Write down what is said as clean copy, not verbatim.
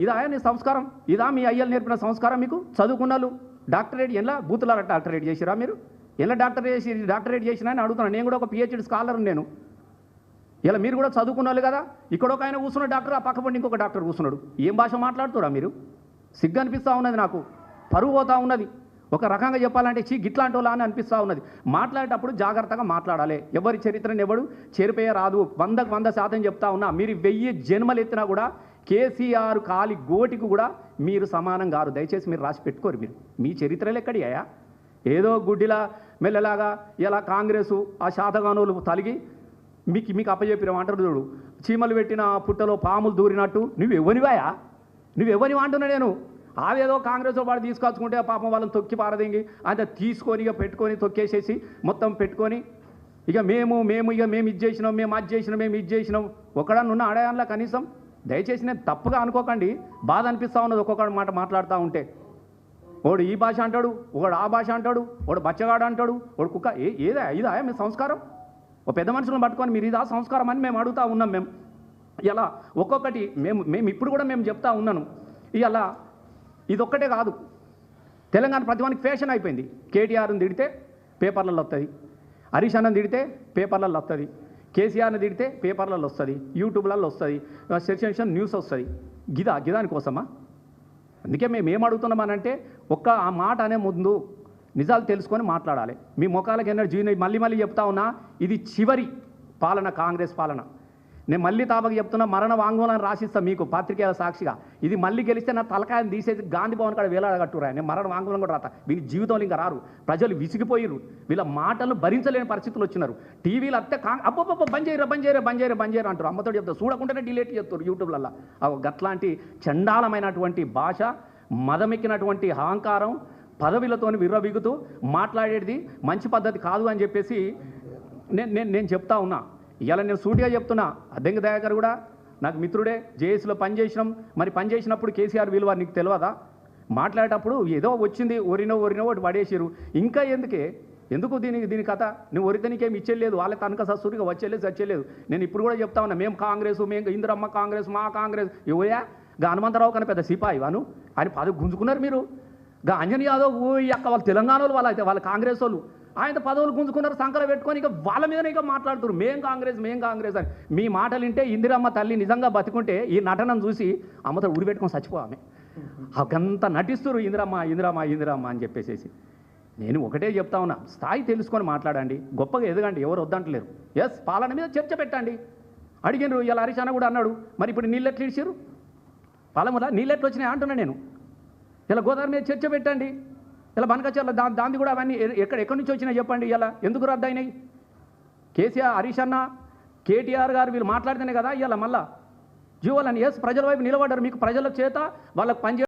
ఇదా నీ సంస్కారం? ఇదా మీ అయ్యలు నేర్పిన సంస్కారం మీకు? చదువుకున్నాళ్ళు డాక్టరేట్ ఎలా బూతులారా డాక్టరేట్ చేసిరా మీరు? ఎలా డాక్టరేట్ చేసినా అని అడుగుతున్నాను. నేను కూడా ఒక పిహెచ్డి స్కాలర్. నేను ఇలా మీరు కూడా చదువుకున్నాళ్ళు కదా. ఇక్కడ ఒక ఆయన కూర్చున్న డాక్టర్, ఆ పక్క పండి ఇంకొక డాక్టర్ కూర్చున్నాడు. ఏం భాష మాట్లాడుతురా మీరు? సిగ్గు అనిపిస్తూ ఉన్నది నాకు, పరువు పోతూ ఉన్నది. ఒక రకంగా చెప్పాలంటే గిట్లాంటి వాళ్ళ అని అనిపిస్తూ ఉన్నది. మాట్లాడేటప్పుడు జాగ్రత్తగా మాట్లాడాలి. ఎవరి చరిత్రను ఎవడు చెరిపేయ రాదు. 100% చెప్తా ఉన్నా. మీరు 1000 జన్మలు ఎత్తినా కూడా కేసీఆర్ కాలి గోటికి కూడా మీరు సమానం గారు. దయచేసి మీరు రాసి పెట్టుకోరు. మీరు మీ చరిత్రలు ఎక్కడియా? ఏదో గుడ్డిలా మెల్లలాగా ఇలా కాంగ్రెసు ఆ శాతగానులు తలిగి మీకు అప్పచెప్పిన అంటారు చూడు, చీమలు పెట్టిన పుట్టలో పాములు దూరినట్టు. నువ్వెవనివాయా? నువ్వెవనివా అంటున్నా నేను. అదేదో కాంగ్రెస్ వాడు తీసుకొచ్చుకుంటే పాపం వాళ్ళని తొక్కి పారదింగి అంత తీసుకొని ఇక పెట్టుకొని తొక్కేసేసి మొత్తం పెట్టుకొని ఇక మేము ఇది చేసినాం, మేము అది చేసినాం. ఒకడన్నున్న ఆడయాన్లా కనీసం. దయచేసి నేను తప్పుగా అనుకోకండి. బాధ అనిపిస్తూ ఉన్నది ఒక్కొక్కడు మాట మాట్లాడుతూ ఉంటే. వాడు ఈ భాష అంటాడు, ఒకడు ఆ భాష అంటాడు, వాడు బచ్చగాడు అంటాడు, వాడు కుక్క. ఇదా మీ సంస్కారం? ఒక పెద్ద మనుషులను పట్టుకొని మీరు ఇదా సంస్కారం అని మేము అడుగుతూ ఉన్నాం. మేము ఇలా ఒక్కొక్కటి మేము ఇప్పుడు కూడా మేము చెప్తా ఉన్నాను. ఇలా ఇదొక్కటే కాదు, తెలంగాణ ప్రతివానికి ఫ్యాషన్ అయిపోయింది. కేటీఆర్ని తిడితే పేపర్లలో వస్తుంది, హరీష్ అన్నని తిడితే పేపర్లలో వస్తుంది, కేసీఆర్ని తిడితే పేపర్లలో వస్తుంది, యూట్యూబ్లలో వస్తుంది, సెన్సేషన్ న్యూస్ వస్తుంది. గిదాని కోసమా? అందుకే మేము ఏం అడుగుతున్నామనంటే ఆ మాట అనే ముందు నిజాలు తెలుసుకొని మాట్లాడాలి. మీ ముఖాలకు ఎనర్జీ మళ్ళీ చెప్తా ఉన్నా, ఇది చివరి పాలన, కాంగ్రెస్ పాలన. నేను మళ్ళీ తాపకి చెప్తున్నా, మరణ వాంగ్మూలాన్ని రాసిస్తా మీకు పాత్రికేయుల సాక్షిగా. ఇది మళ్ళీ గెలిస్తే నా తలకాయని తీసేసి గాంధీ భవన్ కాడ వేలాడగట్టురా. నేను మరణ వాంగ్మూలం కూడా రాత. వీళ్ళ జీవితంలో ఇంకా రారు. ప్రజలు విసిగిపోయిర్రు. వీళ్ళ మాటలను భరించలేని పరిస్థితులు వచ్చినారు. టీవీలు అత్తే అబ్బో బంద్ చేయరా అంటారు. అమ్మతో చెప్తారు, చూడకుండానే డిలీట్ చేస్తారు యూట్యూబ్లలో. గట్లాంటి చండాలమైనటువంటి భాష, మదమెక్కినటువంటి అహంకారం, పదవిలతో విర్రబిగుతూ మాట్లాడేది మంచి పద్ధతి కాదు అని చెప్పేసి నేను చెప్తా ఉన్నా. ఇలా నేను సూటిగా చెప్తున్నా. అద్దెంకి దయాకర్ కూడా నాకు మిత్రుడే, జేఏసీలో పనిచేసినాం. మరి పనిచేసినప్పుడు కేసీఆర్ విలువ నీకు తెలియదా? మాట్లాడేటప్పుడు ఏదో వచ్చింది, ఒరినో ఒకటి పడేసిరు. ఇంకా ఎందుకు దీని కథ? నువ్వు ఒరితే నీకేమి ఇచ్చేయలేదు, వాళ్ళ తనక సస్సూరిగా వచ్చేలేదు. నేను ఇప్పుడు కూడా చెప్తా ఉన్నా, మేము కాంగ్రెస్, మేము ఇందిరమ్మ కాంగ్రెస్, మా కాంగ్రెస్. ఇవయా హనుమంతరావు కన్నా పెద్ద సిపాయి వాను అని పదవి గుంజుకున్నారు మీరు. అంజనీ యాదవ్ వాళ్ళ తెలంగాణ వాళ్ళ కాంగ్రెస్ వాళ్ళు ఆయన పదవులు గుంజుకున్నారు, సంకల పెట్టుకొని ఇక వాళ్ళ మీదనే ఇక మాట్లాడుతున్నారు, మేం కాంగ్రెస్ అని. మీ మాటలు వింటే ఇందిరమ్మ తల్లి నిజంగా బతికుంటే ఈ నటనను చూసి అమ్మతో ఉడి పెట్టుకొని చచ్చిపోవామె. అకంతా నటిస్తున్నారు ఇందిరమ్మ అని చెప్పేసి. నేను ఒకటే చెప్తా ఉన్నా, స్థాయి తెలుసుకొని మాట్లాడండి, గొప్పగా ఎదగండి, ఎవరు వద్దంటలేరు. పాలన మీద చర్చ పెట్టండి. అడిగినారు ఇలా హరీష్ అన్న కూడా అన్నాడు, మరి ఇప్పుడు నీళ్ళు ఎట్లు ఇచ్చారు? పాలముల నీళ్ళు ఎట్లు వచ్చినాయి అంటున్నా నేను. ఇలా గోదావరి మీద చర్చ పెట్టండి. ఇలా బనకచర్ల దాంది కూడా అవన్నీ ఎక్కడి నుంచి వచ్చినాయి చెప్పండి. ఇలా ఎందుకు రద్దు అయినాయి? కేసీఆర్, హరీష్ అన్న, కేటీఆర్ గారు వీళ్ళు మాట్లాడితేనే కదా ఇలా మళ్ళా జీవోలని ప్రజల వైపు నిలబడ్డారు. మీకు ప్రజల చేత వాళ్ళకు పనిచే